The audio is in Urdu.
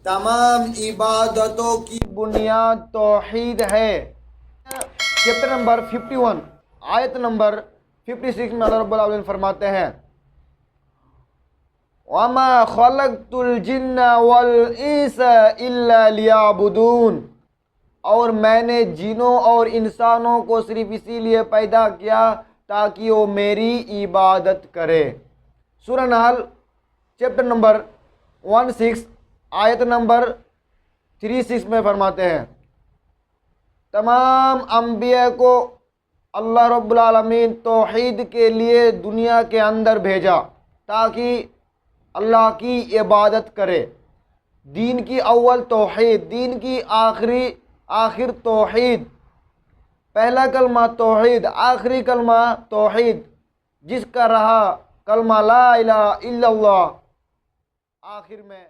تمام عبادتوں کی بنیاد توحید ہے۔ چیپٹر نمبر 51 آیت نمبر 56 میں اللہ رب العالمین فرماتے ہیں وَمَا خَلَقْتُ الْجِنَّ وَالْإِنسَ إِلَّا لِيَعْبُدُونَ، اور میں نے جنوں اور انسانوں کو صرف اسی لیے پیدا کیا تاکہ وہ میری عبادت کرے۔ سورہ نحل چیپٹر نمبر 16 آیت نمبر 36 میں فرماتے ہیں تمام انبیاء کو اللہ رب العالمین توحید کے لیے دنیا کے اندر بھیجا تاکہ اللہ کی عبادت کرے۔ دین کی اول توحید، دین کی آخر توحید، پہلا کلمہ توحید، آخری کلمہ توحید، جس کا رہا کلمہ لا الہ الا اللہ آخر میں